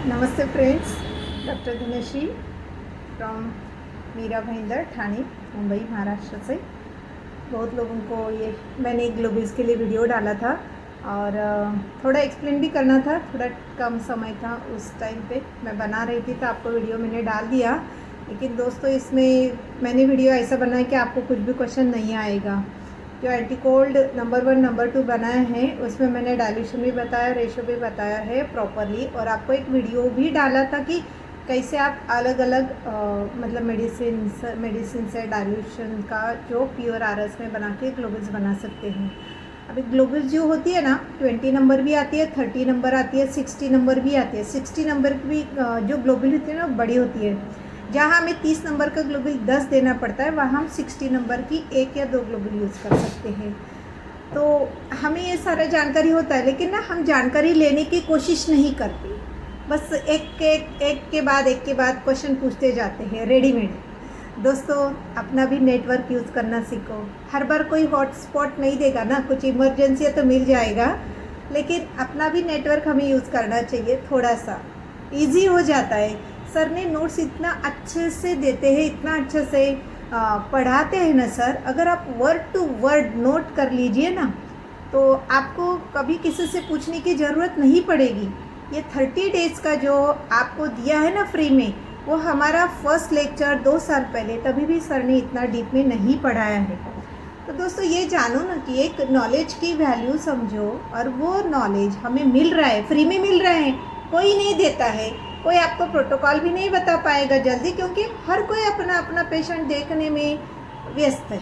नमस्ते friends, doctor Dhanashree from Mira Bhayandar, Thane, Mumbai, Maharashtra से। बहुत लोगों को ये मैंने ग्लोबल्स के लिए वीडियो डाला था और थोड़ा एक्सप्लेन भी करना था। थोड़ा कम समय था उस टाइम पे, मैं बना रही थी तो आपको वीडियो मैंने डाल दिया। लेकिन दोस्तों, इसमें मैंने वीडियो ऐसा बनाया कि आपको कुछ भी क्वेश्चन नहीं आएगा। जो एंटीकोल्ड नंबर 1 नंबर 2 बनाए हैं उसमें मैंने डाइल्यूशन भी बताया, रेशो भी बताया है प्रॉपरली, और आपको एक वीडियो भी डाला था कि कैसे आप अलग अलग मतलब मेडिसिन से डाइल्यूशन का जो प्योर आरएस में बना के ग्लोबल्स बना सकते हैं। अभी ग्लोबल्स जो होती है ना, 20 नंबर भी आती है, 30 नंबर आती है, 60 नंबर भी आती है। 60 नंबर की भी जो ग्लोबल होती है ना, बड़ी होती है। जहाँ हमें 30 नंबर का ग्लोबल 10 देना पड़ता है, वहाँ हम 60 नंबर की 1 या 2 ग्लोबल यूज़ कर सकते हैं। तो हमें ये सारा जानकारी होता है, लेकिन ना हम जानकारी लेने की कोशिश नहीं करते, बस एक के बाद क्वेश्चन पूछते जाते हैं रेडीमेड। दोस्तों, अपना भी नेटवर्क यूज़ करना सीखो। हर बार कोई हॉटस्पॉट नहीं देगा ना, कुछ इमरजेंसी है तो मिल जाएगा, लेकिन अपना भी नेटवर्क हमें यूज़ करना चाहिए। थोड़ा सा ईजी हो जाता है। सर ने नोट्स इतना अच्छे से देते हैं, इतना अच्छे से पढ़ाते हैं ना सर। अगर आप वर्ड टू वर्ड नोट कर लीजिए ना, तो आपको कभी किसी से पूछने की ज़रूरत नहीं पड़ेगी। ये 30 डेज़ का जो आपको दिया है ना फ्री में, वो हमारा फर्स्ट लेक्चर 2 साल पहले, तभी भी सर ने इतना डीप में नहीं पढ़ाया है। तो दोस्तों, ये जानो ना कि एक नॉलेज की वैल्यू समझो, और वो नॉलेज हमें मिल रहा है, फ्री में मिल रहा है, कोई नहीं देता है। कोई आपको प्रोटोकॉल भी नहीं बता पाएगा जल्दी, क्योंकि हर कोई अपना अपना पेशेंट देखने में व्यस्त है।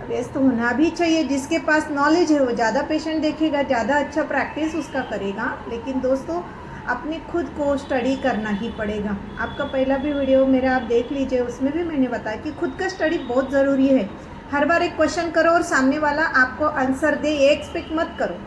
व्यस्त होना भी चाहिए। जिसके पास नॉलेज है वो ज़्यादा पेशेंट देखेगा, ज़्यादा अच्छा प्रैक्टिस उसका करेगा। लेकिन दोस्तों, अपने खुद को स्टडी करना ही पड़ेगा। आपका पहला भी वीडियो मेरा आप देख लीजिए, उसमें भी मैंने बताया कि खुद का स्टडी बहुत ज़रूरी है। हर बार एक क्वेश्चन करो और सामने वाला आपको आंसर दे, ये एक्सपेक्ट मत करो।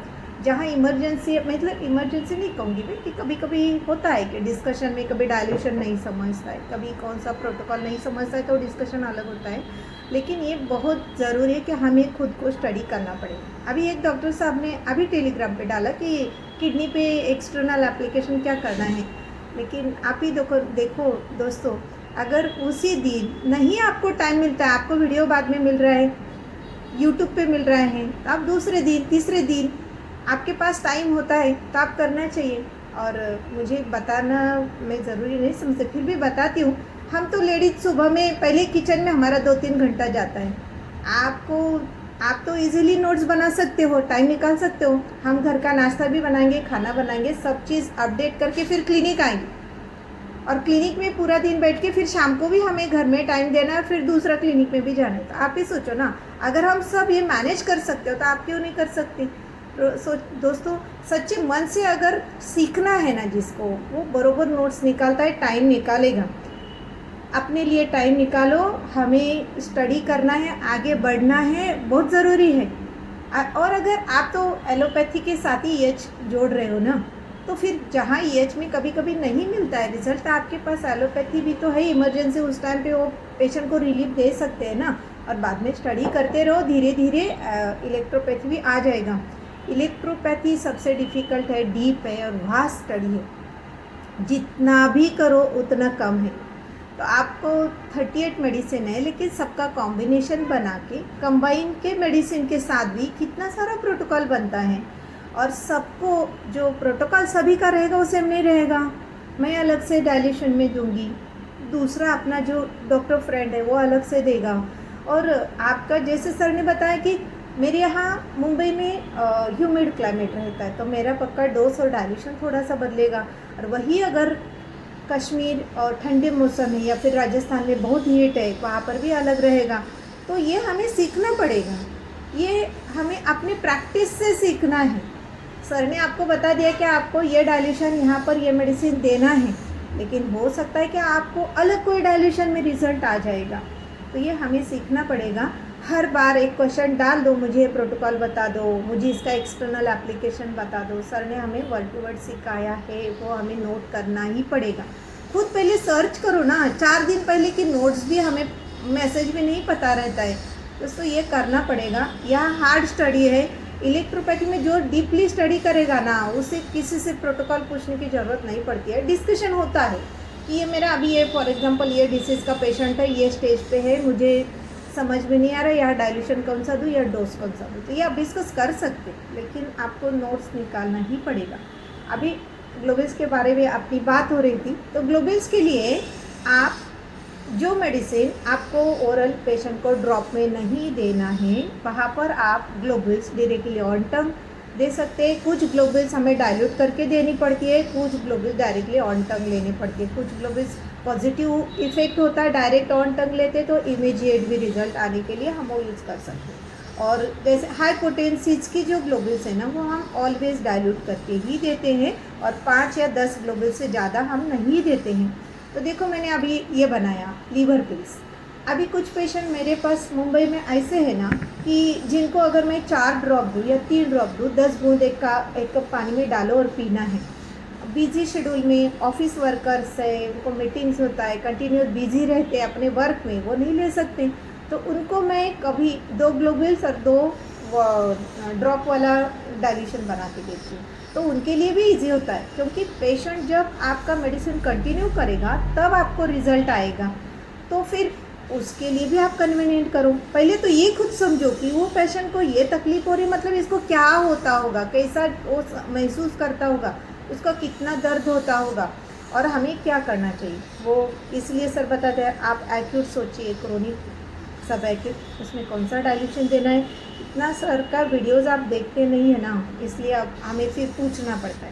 जहाँ इमरजेंसी, मतलब इमरजेंसी नहीं कहूँगी मैं, कि कभी कभी होता है कि डिस्कशन में कभी डाइल्यूशन नहीं समझता है, कभी कौन सा प्रोटोकॉल नहीं समझता है, तो डिस्कशन अलग होता है। लेकिन ये बहुत ज़रूरी है कि हमें खुद को स्टडी करना पड़ेगा। अभी एक डॉक्टर साहब ने अभी टेलीग्राम पे डाला कि किडनी पे एक्सटर्नल एप्लीकेशन क्या करना है। लेकिन आप ही देखो दोस्तों, अगर उसी दिन नहीं आपको टाइम मिलता है, आपको वीडियो बाद में मिल रहा है, यूट्यूब पे मिल रहा है, तो आप दूसरे दिन तीसरे दिन आपके पास टाइम होता है तो आप करना चाहिए। और मुझे बताना मैं ज़रूरी नहीं समझती, फिर भी बताती हूँ। हम तो लेडीज सुबह में पहले किचन में हमारा 2-3 घंटा जाता है। आप तो इजीली नोट्स बना सकते हो, टाइम निकाल सकते हो। हम घर का नाश्ता भी बनाएंगे, खाना बनाएंगे, सब चीज़ अपडेट करके फिर क्लिनिक आएंगे, और क्लिनिक में पूरा दिन बैठ के फिर शाम को भी हमें घर में टाइम देना है, फिर दूसरा क्लिनिक में भी जाना है। तो आप ही सोचो ना, अगर हम सब ये मैनेज कर सकते हो तो आप क्यों नहीं कर सकते। दोस्तों, सच्चे मन से अगर सीखना है ना जिसको, वो बरोबर नोट्स निकालता है, टाइम निकालेगा। अपने लिए टाइम निकालो, हमें स्टडी करना है, आगे बढ़ना है, बहुत ज़रूरी है। और अगर आप तो एलोपैथी के साथ ही ईएच जोड़ रहे हो ना, तो फिर जहाँ ईएच में कभी कभी नहीं मिलता है रिजल्ट, आपके पास एलोपैथी भी तो है। इमरजेंसी उस टाइम पे वो पेशेंट को रिलीफ दे सकते हैं ना, और बाद में स्टडी करते रहो, धीरे धीरे इलेक्ट्रोपैथी भी आ जाएगा। इलेक्ट्रोपैथी सबसे डिफ़िकल्ट है, डीप है और वास्ट स्टडी है। जितना भी करो उतना कम है। तो आपको 38 मेडिसिन है, लेकिन सबका कॉम्बिनेशन बना के, कंबाइन के मेडिसिन के साथ भी कितना सारा प्रोटोकॉल बनता है। और सबको जो प्रोटोकॉल सभी का रहेगा वो सेम नहीं रहेगा। मैं अलग से डाइल्यूशन में दूंगी, दूसरा अपना जो डॉक्टर फ्रेंड है वो अलग से देगा। और आपका, जैसे सर ने बताया कि मेरे यहाँ मुंबई में ह्यूमिड क्लाइमेट रहता है, तो मेरा पक्का डोज और डाइल्यूशन थोड़ा सा बदलेगा। और वही अगर कश्मीर और ठंडे मौसम है, या फिर राजस्थान में बहुत हीट है, वहाँ पर भी अलग रहेगा। तो ये हमें सीखना पड़ेगा, ये हमें अपने प्रैक्टिस से सीखना है। सर ने आपको बता दिया कि आपको ये डाइल्यूशन, यहाँ पर ये मेडिसिन देना है, लेकिन हो सकता है कि आपको अलग कोई डाइल्यूशन में रिजल्ट आ जाएगा। तो ये हमें सीखना पड़ेगा। हर बार एक क्वेश्चन डाल दो, मुझे प्रोटोकॉल बता दो, मुझे इसका एक्सटर्नल एप्लीकेशन बता दो। सर ने हमें वर्ड टू वर्ड सिखाया है, वो हमें नोट करना ही पड़ेगा। खुद पहले सर्च करो ना, 4 दिन पहले की नोट्स भी हमें मैसेज में नहीं पता रहता है। दोस्तों, ये करना पड़ेगा। यह हार्ड स्टडी है, इलेक्ट्रोपैथी में जो डीपली स्टडी करेगा ना, उसे किसी से प्रोटोकॉल पूछने की ज़रूरत नहीं पड़ती है। डिस्कशन होता है कि ये मेरा अभी ये फॉर एग्जांपल ये डिसीज़ का पेशेंट है, ये स्टेज पे है, मुझे समझ में नहीं आ रहा यहाँ डाइल्यूशन कौन सा दूँ या डोज कौन सा दूँ, तो ये आप डिस्कस कर सकते, लेकिन आपको नोट्स निकालना ही पड़ेगा। अभी ग्लोबल्स के बारे में अपनी बात हो रही थी, तो ग्लोबल्स के लिए आप जो मेडिसिन आपको ओरल पेशेंट को ड्रॉप में नहीं देना है, वहाँ पर आप ग्लोबल्स डायरेक्टली ऑन टंग दे सकते हैं। कुछ ग्लोबल्स हमें डाइल्यूट करके देनी पड़ती है, कुछ ग्लोबल्स डायरेक्टली ऑन टंग लेनी पड़ती है। कुछ ग्लोबल्स पॉजिटिव इफेक्ट होता है, डायरेक्ट ऑन टंग लेते तो इमीडिएट भी रिजल्ट आने के लिए हम वो यूज़ कर सकते हैं। और जैसे हाई पोटेंसीज की जो ग्लोबल्स है ना, वो हम ऑलवेज डाइल्यूट करके ही देते हैं और 5 या 10 ग्लोबल्स से ज़्यादा हम नहीं देते हैं। तो देखो मैंने अभी ये बनाया लीवर पिल्स। अभी कुछ पेशेंट मेरे पास मुंबई में ऐसे है ना कि जिनको अगर मैं 4 ड्रॉप दूँ या 3 ड्रॉप दूँ, 10 बूंद एक कप पानी में डालो और पीना है। बिजी शेड्यूल में ऑफिस वर्कर्स है, उनको मीटिंग्स होता है, कंटिन्यूस बिजी रहते हैं अपने वर्क में, वो नहीं ले सकते, तो उनको मैं कभी 2 ग्लोबल्स और 2 ड्रॉप वाला डाइल्यूशन बना के देती हूँ। तो उनके लिए भी इजी होता है, क्योंकि पेशेंट जब आपका मेडिसिन कंटिन्यू करेगा तब आपको रिजल्ट आएगा, तो फिर उसके लिए भी आप कन्वीनियंट करो। पहले तो ये खुद समझो कि वो पेशेंट को ये तकलीफ हो रही, मतलब इसको क्या होता होगा, कैसा वो महसूस करता होगा, उसका कितना दर्द होता होगा और हमें क्या करना चाहिए। वो इसलिए सर बताते हैं आप एक्यूट सोचिए, क्रोनिक सब एक्यूट, उसमें कौन सा डाइल्यूशन देना है। इतना सर का वीडियोज़ आप देखते नहीं है ना, इसलिए अब हमें फिर पूछना पड़ता है।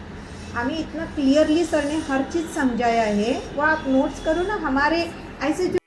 हमें इतना क्लियरली सर ने हर चीज़ समझाया है, वो आप नोट्स करो ना। हमारे ऐसे जो